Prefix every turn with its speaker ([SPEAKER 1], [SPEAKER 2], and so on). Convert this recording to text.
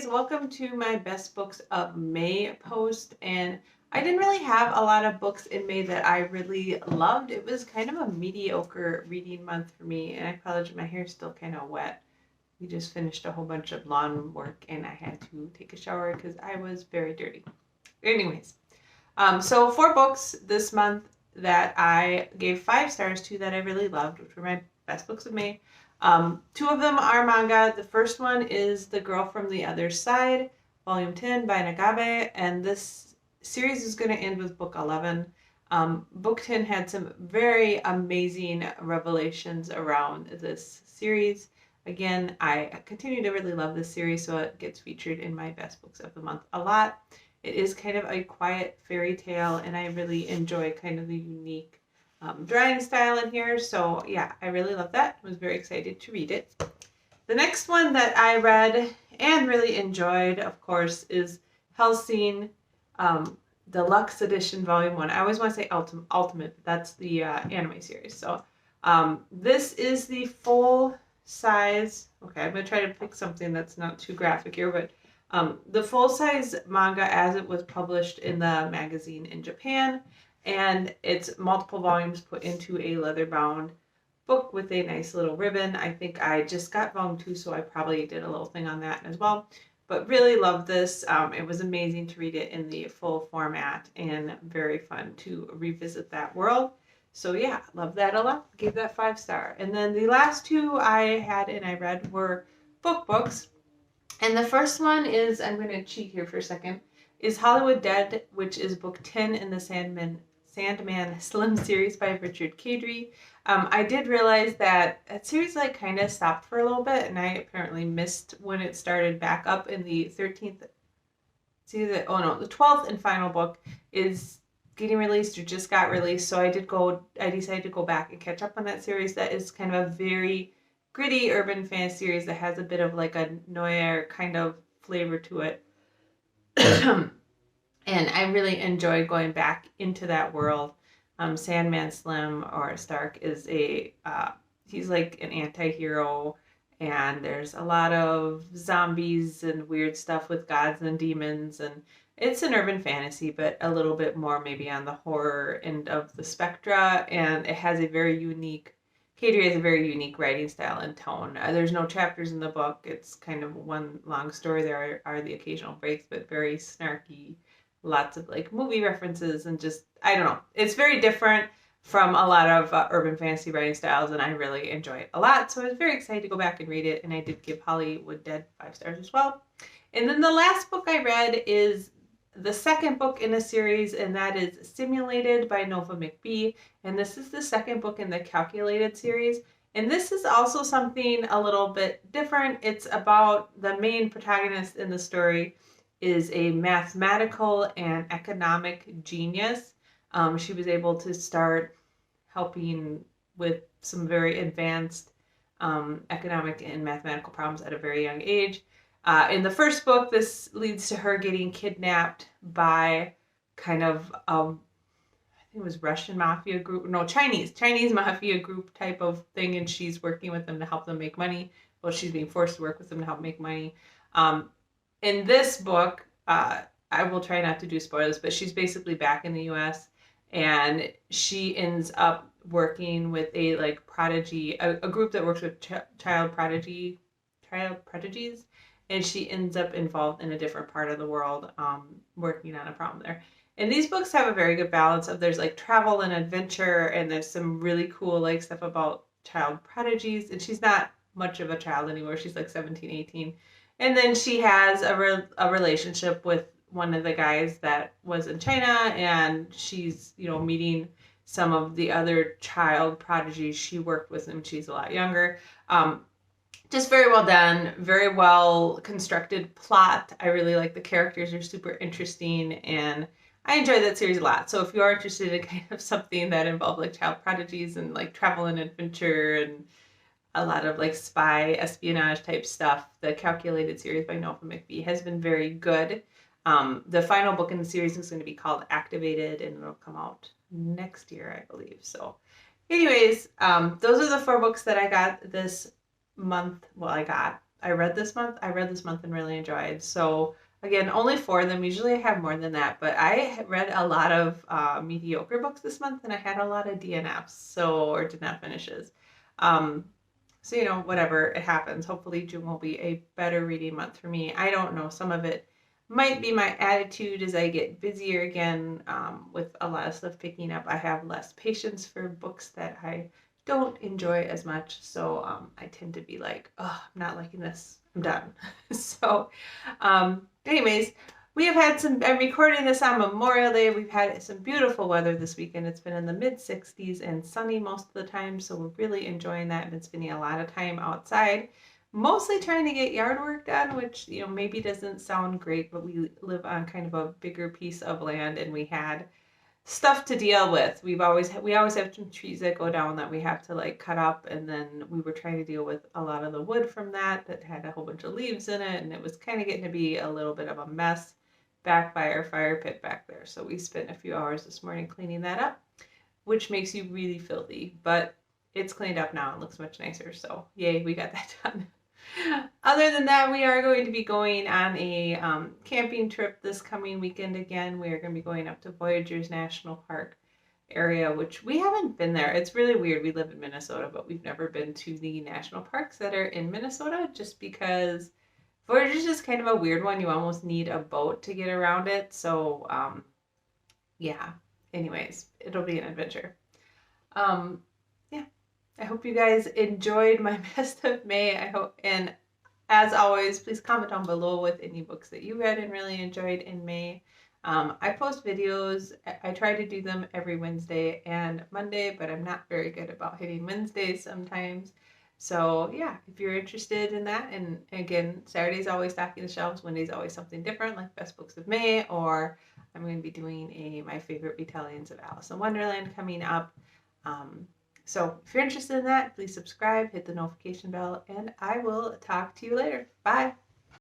[SPEAKER 1] guys, welcome to my best books of May post. And I didn't really have a lot of books in May that I really loved. It was kind of a mediocre reading month for me, and I apologize, my hair's still kind of wet. We just finished a whole bunch of lawn work and I had to take a shower because I was very dirty. Anyways, so 4 books this month that I gave 5 stars to that I really loved, which were my best books of May. 2 of them are manga. The first one is The Girl from the Other Side, Volume 10 by Nagabe, and this series is going to end with Book 11. Book 10 had some very amazing revelations around this series. Again, I continue to really love this series, so it gets featured in my best books of the month a lot. It is kind of a quiet fairy tale, and I really enjoy kind of the unique drawing style in here. So yeah, I really love that. I was very excited to read it. The next one that I read and really enjoyed, of course, is Hellsing Deluxe Edition Volume 1. I always want to say Ultimate, but that's the anime series. So this is the full size. Okay, I'm going to try to pick something that's not too graphic here, but the full-size manga as it was published in the magazine in Japan, and it's multiple volumes put into a leather-bound book with a nice little ribbon. I think I just got volume 2, so I probably did a little thing on that as well. But really loved this. It was amazing to read it in the full format and very fun to revisit that world. So yeah, love that a lot. Gave that 5-star. And then the last 2 I had and I read were books. And the first one is, I'm going to cheat here for a second, is Hollywood Dead, which is book 10 in the Sandman Slim series by Richard Kadri. I did realize that series kind of stopped for a little bit, and I apparently missed when it started back up in the 13th. The 12th and final book is getting released or just got released. So I decided to go back and catch up on that series. That is kind of a very gritty urban fantasy series that has a bit of a noir kind of flavor to it. And I really enjoyed going back into that world. Sandman Slim or Stark is he's like an anti-hero, and there's a lot of zombies and weird stuff with gods and demons, and it's an urban fantasy, but a little bit more maybe on the horror end of the spectra, and it has a very unique Kadri has a very unique writing style and tone. There's no chapters in the book. It's kind of one long story. There are the occasional breaks, but very snarky. Lots of movie references and just, I don't know. It's very different from a lot of urban fantasy writing styles, and I really enjoy it a lot. So I was very excited to go back and read it, and I did give Hollywood Dead 5 stars as well. And then the last book I read is the second book in a series, and that is Simulated by Nova McBee. And this is the second book in the Calculated series. And this is also something a little bit different. It's about the main protagonist in the story is a mathematical and economic genius. She was able to start helping with some very advanced economic and mathematical problems at a very young age. In the first book, this leads to her getting kidnapped by kind of, I think it was Russian mafia group, no, Chinese mafia group type of thing, and she's working with them to help them make money. Well, she's being forced to work with them to help make money. In this book, I will try not to do spoilers, but she's basically back in the U.S., and she ends up working with a prodigy, a group that works with child prodigies, and she ends up involved in a different part of the world, working on a problem there. And these books have a very good balance of there's travel and adventure, and there's some really cool stuff about child prodigies, and she's not much of a child anymore. She's 17, 18. And then she has a relationship with one of the guys that was in China, and she's, meeting some of the other child prodigies she worked with when she's a lot younger. Just very well done, very well constructed plot. I really like the characters, are super interesting, and I enjoy that series a lot. So if you are interested in kind of something that involves child prodigies and travel and adventure and a lot of spy espionage type stuff, the Calculated series by Nova McBee has been very good. The final book in the series is going to be called Activated, and it'll come out next year, I believe. So anyways, those are the 4 books that I got this month. Well, I got I read this month. I read this month and really enjoyed. So again, only 4 of them. Usually I have more than that, but I read a lot of mediocre books this month, and I had a lot of DNFs, or did not finishes. Um, so whatever, it happens. Hopefully June will be a better reading month for me. I don't know. Some of it might be my attitude as I get busier again, with a lot of stuff picking up. I have less patience for books that I don't enjoy as much. So I tend to be like, oh, I'm not liking this. I'm done. So, anyways, we have had I'm recording this on Memorial Day. We've had some beautiful weather this weekend. It's been in the mid 60s and sunny most of the time. So we're really enjoying that. And been spending a lot of time outside, mostly trying to get yard work done, which, maybe doesn't sound great, but we live on kind of a bigger piece of land, and we had stuff to deal with. We always have some trees that go down that we have to like cut up, and then we were trying to deal with a lot of the wood from that had a whole bunch of leaves in it, and it was kind of getting to be a little bit of a mess back by our fire pit back there. So we spent a few hours this morning cleaning that up, which makes you really filthy, but it's cleaned up now and looks much nicer. So yay, we got that done. Other than that, we are going to be going on a camping trip this coming weekend again. We are going to be going up to Voyageurs National Park area, which we haven't been there. It's really weird. We live in Minnesota, but we've never been to the national parks that are in Minnesota, just because Voyageurs is kind of a weird one. You almost need a boat to get around it. So, yeah. Anyways, it'll be an adventure. Yeah. I hope you guys enjoyed my best of May. I hope, and as always, please comment down below with any books that you read and really enjoyed in May. I post videos. I try to do them every Wednesday and Monday, but I'm not very good about hitting Wednesdays sometimes. So yeah, if you're interested in that, and again, Saturday's always stocking the shelves, Monday's always something different, like Best Books of May, or I'm going to be doing my favorite retellings of Alice in Wonderland coming up. So if you're interested in that, please subscribe, hit the notification bell, and I will talk to you later. Bye.